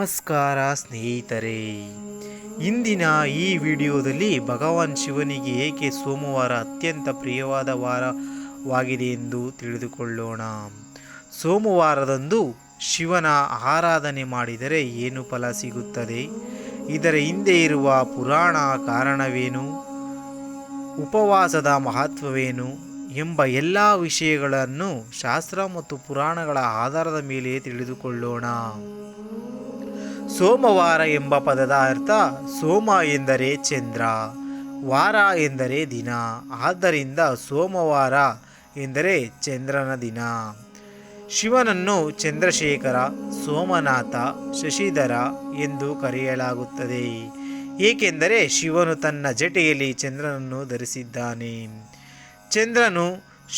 ನಮಸ್ಕಾರ ಸ್ನೇಹಿತರೆ. ಇಂದಿನ ಈ ವಿಡಿಯೋದಲ್ಲಿ ಭಗವಾನ್ ಶಿವನಿಗೆ ಏಕೆ ಸೋಮವಾರ ಅತ್ಯಂತ ಪ್ರಿಯವಾದ ವಾರವಾಗಿದೆ ಎಂದು ತಿಳಿದುಕೊಳ್ಳೋಣ. ಸೋಮವಾರದಂದು ಶಿವನ ಆರಾಧನೆ ಮಾಡಿದರೆ ಏನು ಫಲ ಸಿಗುತ್ತದೆ, ಇದರ ಹಿಂದೆ ಇರುವ ಪುರಾಣ ಕಾರಣವೇನು, ಉಪವಾಸದ ಮಹತ್ವವೇನು ಎಂಬ ಎಲ್ಲ ವಿಷಯಗಳನ್ನು ಶಾಸ್ತ್ರ ಮತ್ತು ಪುರಾಣಗಳ ಆಧಾರದ ಮೇಲೆ ತಿಳಿದುಕೊಳ್ಳೋಣ. ಸೋಮವಾರ ಎಂಬ ಪದದ ಅರ್ಥ ಸೋಮ ಎಂದರೆ ಚಂದ್ರ, ವಾರ ಎಂದರೆ ದಿನ. ಆದ್ದರಿಂದ ಸೋಮವಾರ ಎಂದರೆ ಚಂದ್ರನ ದಿನ. ಶಿವನನ್ನು ಚಂದ್ರಶೇಖರ, ಸೋಮನಾಥ, ಶಶಿಧರ ಎಂದು ಕರೆಯಲಾಗುತ್ತದೆ, ಏಕೆಂದರೆ ಶಿವನು ತನ್ನ ಜಟೆಯಲ್ಲಿ ಚಂದ್ರನನ್ನು ಧರಿಸಿದ್ದಾನೆ. ಚಂದ್ರನು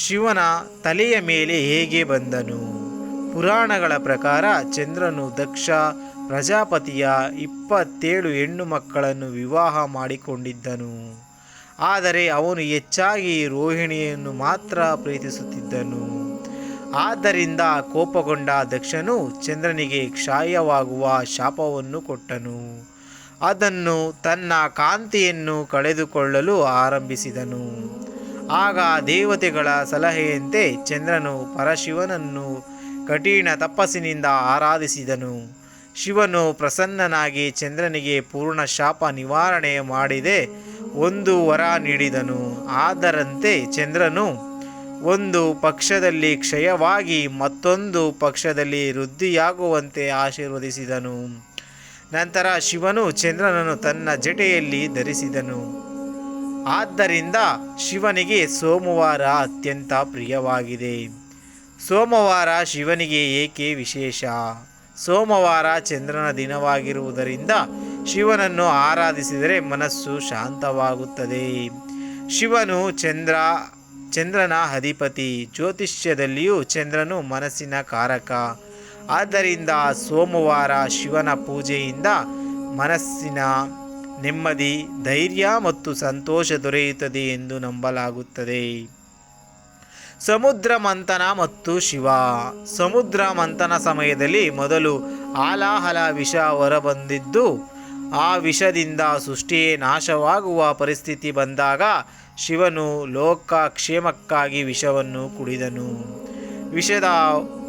ಶಿವನ ತಲೆಯ ಮೇಲೆ ಹೇಗೆ ಬಂದನು? ಪುರಾಣಗಳ ಪ್ರಕಾರ ಚಂದ್ರನು ದಕ್ಷ ಪ್ರಜಾಪತಿಯ 27 ಹೆಣ್ಣು ಮಕ್ಕಳನ್ನು ವಿವಾಹ ಮಾಡಿಕೊಂಡಿದ್ದನು. ಆದರೆ ಅವನು ಹೆಚ್ಚಾಗಿ ರೋಹಿಣಿಯನ್ನು ಮಾತ್ರ ಪ್ರೀತಿಸುತ್ತಿದ್ದನು. ಆದ್ದರಿಂದ ಕೋಪಗೊಂಡ ದಕ್ಷನು ಚಂದ್ರನಿಗೆ ಕ್ಷಯವಾಗುವ ಶಾಪವನ್ನು ಕೊಟ್ಟನು. ಅದನ್ನು ತನ್ನ ಕಾಂತಿಯನ್ನು ಕಳೆದುಕೊಳ್ಳಲು ಆರಂಭಿಸಿದನು. ಆಗ ದೇವತೆಗಳ ಸಲಹೆಯಂತೆ ಚಂದ್ರನು ಪರಶಿವನನ್ನು ಕಠಿಣ ತಪಸ್ಸಿನಿಂದ ಆರಾಧಿಸಿದನು. ಶಿವನು ಪ್ರಸನ್ನನಾಗಿ ಚಂದ್ರನಿಗೆ ಪೂರ್ಣ ಶಾಪ ನಿವಾರಣೆ ಮಾಡಿದೆ ಒಂದು ವರ ನೀಡಿದನು. ಅದರಂತೆ ಚಂದ್ರನು ಒಂದು ಪಕ್ಷದಲ್ಲಿ ಕ್ಷಯವಾಗಿ ಮತ್ತೊಂದು ಪಕ್ಷದಲ್ಲಿ ವೃದ್ಧಿಯಾಗುವಂತೆ ಆಶೀರ್ವದಿಸಿದನು. ನಂತರ ಶಿವನು ಚಂದ್ರನನ್ನು ತನ್ನ ಜಟೆಯಲ್ಲಿ ಧರಿಸಿದನು. ಆದ್ದರಿಂದ ಶಿವನಿಗೆ ಸೋಮವಾರ ಅತ್ಯಂತ ಪ್ರಿಯವಾಗಿದೆ. ಸೋಮವಾರ ಶಿವನಿಗೆ ಏಕೆ ವಿಶೇಷ? ಸೋಮವಾರ ಚಂದ್ರನ ದಿನವಾಗಿರುವುದರಿಂದ ಶಿವನನ್ನು ಆರಾಧಿಸಿದರೆ ಮನಸ್ಸು ಶಾಂತವಾಗುತ್ತದೆ. ಶಿವನು ಚಂದ್ರನ ಅಧಿಪತಿ. ಜ್ಯೋತಿಷ್ಯದಲ್ಲಿಯೂ ಚಂದ್ರನು ಮನಸ್ಸಿನ ಕಾರಕ. ಆದ್ದರಿಂದ ಸೋಮವಾರ ಶಿವನ ಪೂಜೆಯಿಂದ ಮನಸ್ಸಿನ ನೆಮ್ಮದಿ, ಧೈರ್ಯ ಮತ್ತು ಸಂತೋಷ ದೊರೆಯುತ್ತದೆ ಎಂದು ನಂಬಲಾಗುತ್ತದೆ. ಸಮುದ್ರ ಮಂಥನ ಮತ್ತು ಶಿವ. ಸಮುದ್ರ ಮಂಥನ ಸಮಯದಲ್ಲಿ ಮೊದಲು ಹಾಲಾಹಲ ವಿಷ ಹೊರಬಂದಿದ್ದು, ಆ ವಿಷದಿಂದ ಸೃಷ್ಟಿಯೇ ನಾಶವಾಗುವ ಪರಿಸ್ಥಿತಿ ಬಂದಾಗ ಶಿವನು ಲೋಕಕ್ಷೇಮಕ್ಕಾಗಿ ವಿಷವನ್ನು ಕುಡಿದನು. ವಿಷದ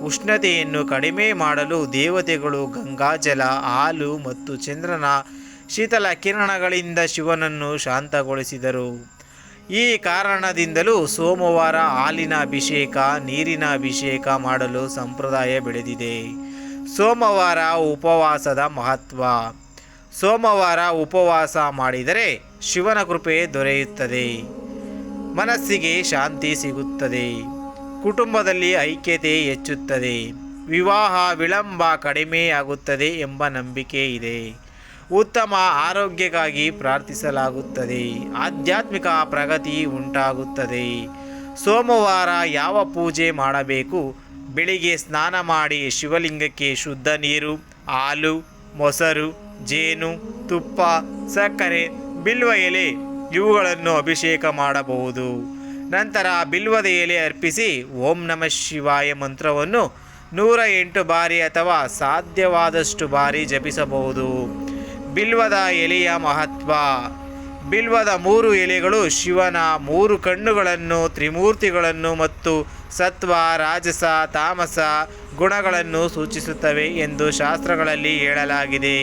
ಉಷ್ಣತೆಯನ್ನು ಕಡಿಮೆ ಮಾಡಲು ದೇವತೆಗಳು ಗಂಗಾಜಲ, ಹಾಲು ಮತ್ತು ಚಂದ್ರನ ಶೀತಲ ಕಿರಣಗಳಿಂದ ಶಿವನನ್ನು ಶಾಂತಗೊಳಿಸಿದರು. ಈ ಕಾರಣದಿಂದಲೂ ಸೋಮವಾರ ಹಾಲಿನ ಅಭಿಷೇಕ, ನೀರಿನ ಅಭಿಷೇಕ ಮಾಡಲು ಸಂಪ್ರದಾಯ ಬೆಳೆದಿದೆ. ಸೋಮವಾರ ಉಪವಾಸದ ಮಹತ್ವ. ಸೋಮವಾರ ಉಪವಾಸ ಮಾಡಿದರೆ ಶಿವನ ಕೃಪೆ ದೊರೆಯುತ್ತದೆ, ಮನಸ್ಸಿಗೆ ಶಾಂತಿ ಸಿಗುತ್ತದೆ, ಕುಟುಂಬದಲ್ಲಿ ಐಕ್ಯತೆ ಹೆಚ್ಚುತ್ತದೆ, ವಿವಾಹ ವಿಳಂಬ ಕಡಿಮೆಯಾಗುತ್ತದೆ ಎಂಬ ನಂಬಿಕೆ ಇದೆ. ಉತ್ತಮ ಆರೋಗ್ಯಕ್ಕಾಗಿ ಪ್ರಾರ್ಥಿಸಲಾಗುತ್ತದೆ. ಆಧ್ಯಾತ್ಮಿಕ ಪ್ರಗತಿ ಉಂಟಾಗುತ್ತದೆ. ಸೋಮವಾರ ಯಾವ ಪೂಜೆ ಮಾಡಬೇಕು? ಬೆಳಿಗ್ಗೆ ಸ್ನಾನ ಮಾಡಿ ಶಿವಲಿಂಗಕ್ಕೆ ಶುದ್ಧ ನೀರು, ಹಾಲು, ಮೊಸರು, ಜೇನು, ತುಪ್ಪ, ಸಕ್ಕರೆ, ಬಿಲ್ವ ಎಲೆ ಇವುಗಳನ್ನು ಅಭಿಷೇಕ ಮಾಡಬಹುದು. ನಂತರ ಬಿಲ್ವದ ಎಲೆ ಅರ್ಪಿಸಿ ಓಂ ನಮಃ ಶಿವಾಯ ಮಂತ್ರವನ್ನು 108 ಬಾರಿ ಅಥವಾ ಸಾಧ್ಯವಾದಷ್ಟು ಬಾರಿ ಜಪಿಸಬಹುದು. ಬಿಲ್ವದ ಎಲೆಯ ಮಹತ್ವ. ಬಿಲ್ವದ 3 ಎಲೆಗಳು ಶಿವನ 3 ಕಣ್ಣುಗಳನ್ನು, ತ್ರಿಮೂರ್ತಿಗಳನ್ನು ಮತ್ತು ಸತ್ವ, ರಾಜಸ, ತಾಮಸ ಗುಣಗಳನ್ನು ಸೂಚಿಸುತ್ತವೆ ಎಂದು ಶಾಸ್ತ್ರಗಳಲ್ಲಿ ಹೇಳಲಾಗಿದೆ.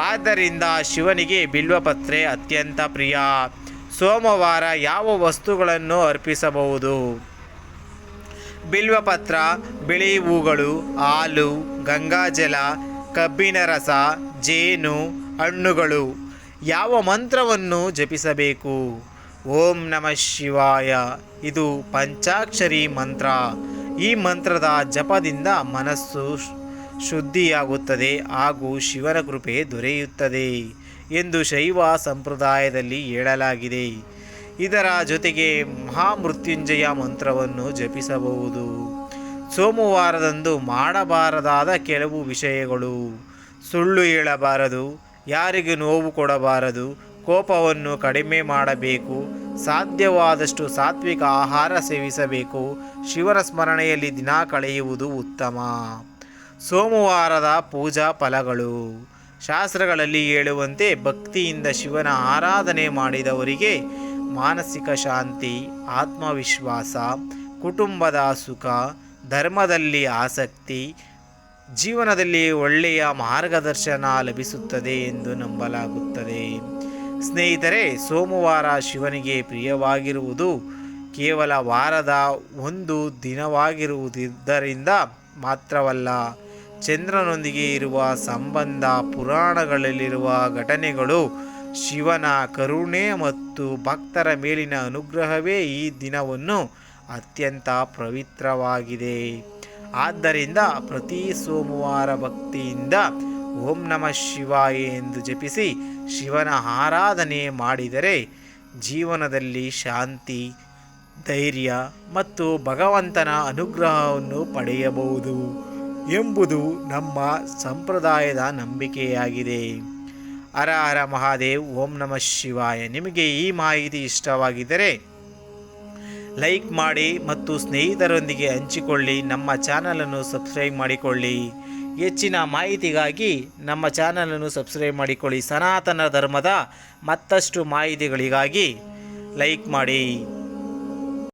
ಆದ್ದರಿಂದ ಶಿವನಿಗೆ ಬಿಲ್ವಪತ್ರೆ ಅತ್ಯಂತ ಪ್ರಿಯ. ಸೋಮವಾರ ಯಾವ ವಸ್ತುಗಳನ್ನು ಅರ್ಪಿಸಬಹುದು? ಬಿಲ್ವಪತ್ರ, ಬಿಳಿ ಹೂಗಳು, ಹಾಲು, ಗಂಗಾಜಲ, ಕಬ್ಬಿನ ರಸ, ಜೇನು, ಹಣ್ಣುಗಳು. ಯಾವ ಮಂತ್ರವನ್ನು ಜಪಿಸಬೇಕು? ಓಂ ನಮಃ ಶಿವಾಯ. ಇದು ಪಂಚಾಕ್ಷರಿ ಮಂತ್ರ. ಈ ಮಂತ್ರದ ಜಪದಿಂದ ಮನಸ್ಸು ಶುದ್ಧಿಯಾಗುತ್ತದೆ ಹಾಗೂ ಶಿವನ ಕೃಪೆ ದೊರೆಯುತ್ತದೆ ಎಂದು ಶೈವ ಸಂಪ್ರದಾಯದಲ್ಲಿ ಹೇಳಲಾಗಿದೆ. ಇದರ ಜೊತೆಗೆ ಮಹಾಮೃತ್ಯುಂಜಯ ಮಂತ್ರವನ್ನು ಜಪಿಸಬಹುದು. ಸೋಮವಾರದಂದು ಮಾಡಬಾರದಾದ ಕೆಲವು ವಿಷಯಗಳು: ಸುಳ್ಳು ಹೇಳಬಾರದು, ಯಾರಿಗೂ ನೋವು ಕೊಡಬಾರದು, ಕೋಪವನ್ನು ಕಡಿಮೆ ಮಾಡಬೇಕು, ಸಾಧ್ಯವಾದಷ್ಟು ಸಾತ್ವಿಕ ಆಹಾರ ಸೇವಿಸಬೇಕು, ಶಿವನ ಸ್ಮರಣೆಯಲ್ಲಿ ದಿನ ಕಳೆಯುವುದು ಉತ್ತಮ. ಸೋಮವಾರದ ಪೂಜಾ ಫಲಗಳು. ಶಾಸ್ತ್ರಗಳಲ್ಲಿ ಹೇಳುವಂತೆ ಭಕ್ತಿಯಿಂದ ಶಿವನ ಆರಾಧನೆ ಮಾಡಿದವರಿಗೆ ಮಾನಸಿಕ ಶಾಂತಿ, ಆತ್ಮವಿಶ್ವಾಸ, ಕುಟುಂಬದ ಸುಖ, ಧರ್ಮದಲ್ಲಿ ಆಸಕ್ತಿ, ಜೀವನದಲ್ಲಿ ಒಳ್ಳೆಯ ಮಾರ್ಗದರ್ಶನ ಲಭಿಸುತ್ತದೆ ಎಂದು ನಂಬಲಾಗುತ್ತದೆ. ಸ್ನೇಹಿತರೆ, ಸೋಮವಾರ ಶಿವನಿಗೆ ಪ್ರಿಯವಾಗಿರುವುದು ಕೇವಲ ವಾರದ ಒಂದು ದಿನವಾಗಿರುವುದರಿಂದ ಮಾತ್ರವಲ್ಲ, ಚಂದ್ರನೊಂದಿಗೆ ಇರುವ ಸಂಬಂಧ, ಪುರಾಣಗಳಲ್ಲಿರುವ ಘಟನೆಗಳು, ಶಿವನ ಕರುಣೆ ಮತ್ತು ಭಕ್ತರ ಮೇಲಿನ ಅನುಗ್ರಹವೇ ಈ ದಿನವನ್ನು ಅತ್ಯಂತ ಪವಿತ್ರವಾಗಿದೆ. ಆದ್ದರಿಂದ ಪ್ರತಿ ಸೋಮವಾರ ಭಕ್ತಿಯಿಂದ ಓಂ ನಮಃ ಶಿವಾಯ ಎಂದು ಜಪಿಸಿ ಶಿವನ ಆರಾಧನೆ ಮಾಡಿದರೆ ಜೀವನದಲ್ಲಿ ಶಾಂತಿ, ಧೈರ್ಯ ಮತ್ತು ಭಗವಂತನ ಅನುಗ್ರಹವನ್ನು ಪಡೆಯಬಹುದು ಎಂಬುದು ನಮ್ಮ ಸಂಪ್ರದಾಯದ ನಂಬಿಕೆಯಾಗಿದೆ. ಹರ ಹರ ಮಹಾದೇವ್. ಓಂ ನಮಃ ಶಿವಾಯ. ನಿಮಗೆ ಈ ಮಾಹಿತಿ ಇಷ್ಟವಾಗಿದ್ದರೆ ಲೈಕ್ ಮಾಡಿ ಮತ್ತು ಸ್ನೇಹಿತರೊಂದಿಗೆ ಹಂಚಿಕೊಳ್ಳಿ. ನಮ್ಮ ಚಾನಲನ್ನು ಸಬ್ಸ್ಕ್ರೈಬ್ ಮಾಡಿಕೊಳ್ಳಿ. ಹೆಚ್ಚಿನ ಮಾಹಿತಿಗಾಗಿ ನಮ್ಮ ಚಾನಲನ್ನು ಸಬ್ಸ್ಕ್ರೈಬ್ ಮಾಡಿಕೊಳ್ಳಿ. ಸನಾತನ ಧರ್ಮದ ಮತ್ತಷ್ಟು ಮಾಹಿತಿಗಳಿಗಾಗಿ ಲೈಕ್ ಮಾಡಿ.